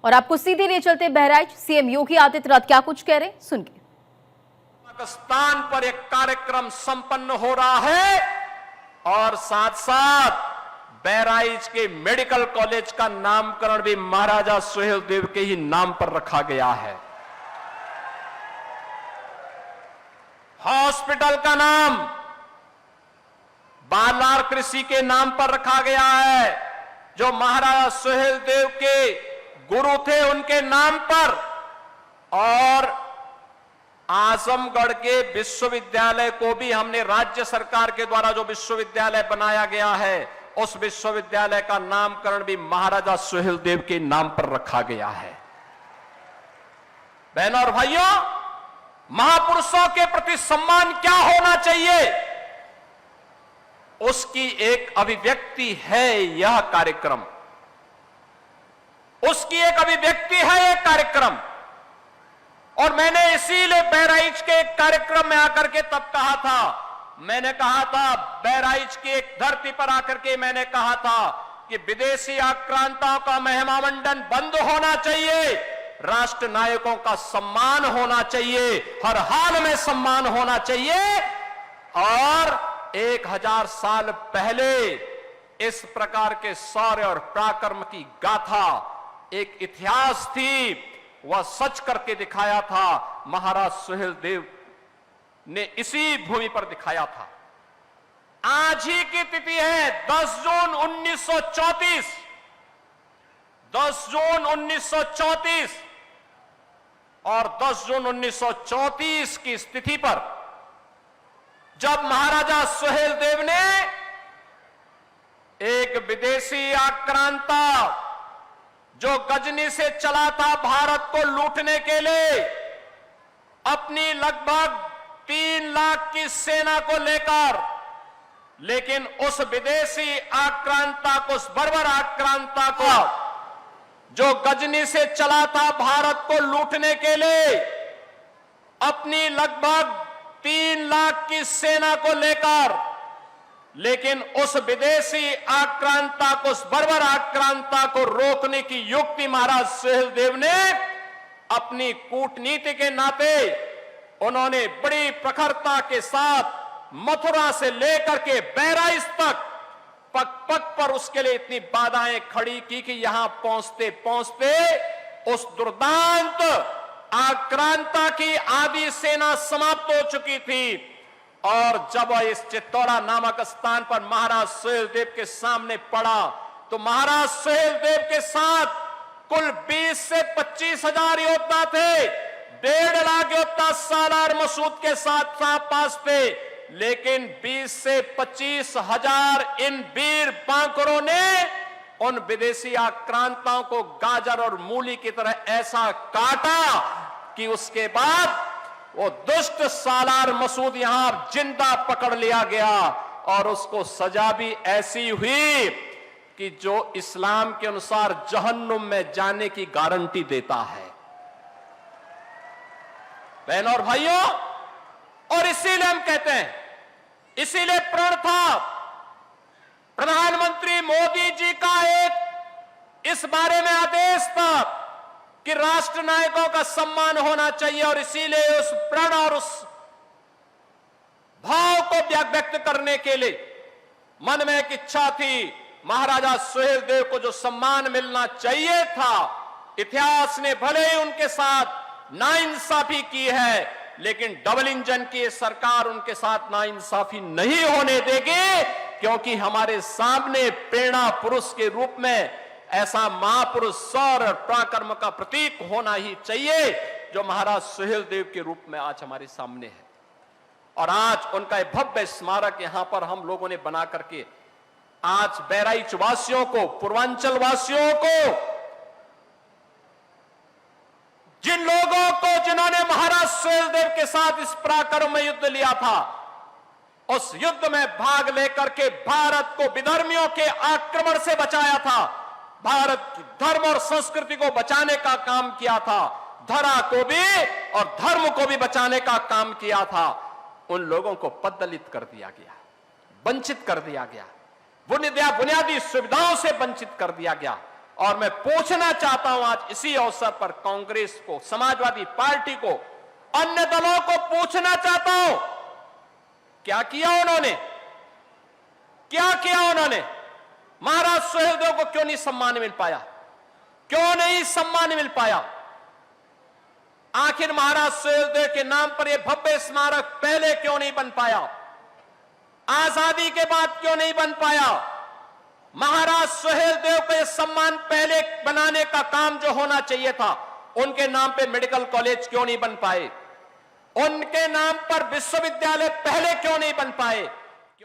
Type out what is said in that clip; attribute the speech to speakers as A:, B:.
A: और आपको सीधे ले चलते बहराइच। सीएम योगी आदित्यनाथ क्या कुछ कह रहे, सुनिए।
B: पाकिस्तान पर एक कार्यक्रम संपन्न हो रहा है और साथ साथ बहराइच के मेडिकल कॉलेज का नामकरण भी महाराजा सुहेलदेव के ही नाम पर रखा गया है। हॉस्पिटल का नाम बालार कृषि के नाम पर रखा गया है, जो महाराजा सुहेलदेव के गुरु थे उनके नाम पर। और आजमगढ़ के विश्वविद्यालय को भी हमने राज्य सरकार के द्वारा जो विश्वविद्यालय बनाया गया है, उस विश्वविद्यालय का नामकरण भी महाराजा सुहेलदेव के नाम पर रखा गया है। बहनों और भाइयों, महापुरुषों के प्रति सम्मान क्या होना चाहिए, उसकी एक अभिव्यक्ति है यह कार्यक्रम। उसकी एक अभिव्यक्ति है यह कार्यक्रम। और मैंने इसीलिए बहराइच के एक कार्यक्रम में आकर के तब कहा था, मैंने कहा था बहराइच की एक धरती पर आकर के मैंने कहा था कि विदेशी आक्रांताओं का महिमामंडन बंद होना चाहिए, राष्ट्र नायकों का सम्मान होना चाहिए, हर हाल में सम्मान होना चाहिए। और 1000 साल पहले इस प्रकार के शौर्य और पराक्रम की गाथा एक इतिहास थी, वह सच करके दिखाया था। महाराज सुहेलदेव ने इसी भूमि पर दिखाया था। आज ही की तिथि है 10 जून 1934। 10 जून 1934 और 10 जून 1934 की स्थिति पर जब महाराजा सुहेलदेव ने एक विदेशी आक्रांता जो गजनी से चला था भारत को लूटने के लिए, अपनी लगभग 3 लाख की सेना को लेकर, लेकिन उस विदेशी आक्रांता को, उस बर्बर आक्रांता को जो गजनी से चला था भारत को लूटने के लिए, अपनी लगभग 3 लाख की सेना को लेकर, लेकिन उस विदेशी आक्रांता को, उस बर्बर आक्रांता को रोकने की युक्ति महाराज सुहेलदेव ने अपनी कूटनीति के नाते उन्होंने बड़ी प्रखरता के साथ मथुरा से लेकर के बहराइच तक पग पग पर उसके लिए इतनी बाधाएं खड़ी की कि यहां पहुंचते पहुंचते उस दुर्दांत आक्रांता की आधी सेना समाप्त हो चुकी थी। और जब इस चित्तौरा नामक स्थान पर महाराज सुहेलदेव के सामने पड़ा, तो महाराज सुहेलदेव के साथ कुल 20 से 25 हजार योद्धा थे। 1.5 लाख योद्धा सालार मसूद के साथ पास थे, लेकिन 20 से 25 हजार इन वीर बांकुरों ने उन विदेशी आक्रांताओं को गाजर और मूली की तरह ऐसा काटा कि उसके बाद वो दुष्ट सालार मसूद यहां जिंदा पकड़ लिया गया। और उसको सजा भी ऐसी हुई कि जो इस्लाम के अनुसार जहन्नुम में जाने की गारंटी देता है। बहनों और भाइयों, और इसीलिए हम कहते हैं, इसीलिए प्रण था प्रधानमंत्री मोदी जी का एक इस बारे में आदेश था कि राष्ट्र नायकों का सम्मान होना चाहिए। और इसीलिए उस प्रण और उस भाव को व्यक्त करने के लिए मन में एक इच्छा थी, महाराजा सुहेलदेव को जो सम्मान मिलना चाहिए था, इतिहास ने भले ही उनके साथ नाइंसाफी की है, लेकिन डबल इंजन की सरकार उनके साथ नाइंसाफी नहीं होने देगी, क्योंकि हमारे सामने प्रेरणा पुरुष के रूप में ऐसा महापुरुष शौर्य और पराक्रम का प्रतीक होना ही चाहिए, जो महाराज सुहेलदेव के रूप में आज हमारे सामने है। और आज उनका एक भव्य स्मारक यहां पर हम लोगों ने बना करके आज बहराइच वासियों को, पूर्वांचल वासियों को, जिन लोगों को जिन्होंने महाराज सुहेलदेव के साथ इस पराक्रम में युद्ध लिया था, उस युद्ध में भाग लेकर के भारत को विधर्मियों के आक्रमण से बचाया था, भारत की धर्म और संस्कृति को बचाने का काम किया था, धरा को भी और धर्म को भी बचाने का काम किया था, उन लोगों को पददलित कर दिया गया, वंचित कर दिया गया, बुनियादी सुविधाओं से वंचित कर दिया गया। और मैं पूछना चाहता हूं आज इसी अवसर पर कांग्रेस को, समाजवादी पार्टी को, अन्य दलों को पूछना चाहता हूं, क्या किया उन्होंने? क्या किया उन्होंने? महाराज सुहेलदेव को क्यों नहीं सम्मान मिल पाया? क्यों नहीं सम्मान मिल पाया? आखिर महाराज सुहेलदेव के नाम पर यह भव्य स्मारक पहले क्यों नहीं बन पाया? आजादी के बाद क्यों नहीं बन पाया? महाराज सुहेलदेव को यह सम्मान पहले बनाने का काम जो होना चाहिए था, उनके नाम पे मेडिकल कॉलेज क्यों नहीं बन पाए? उनके नाम पर विश्वविद्यालय पहले क्यों नहीं बन पाए?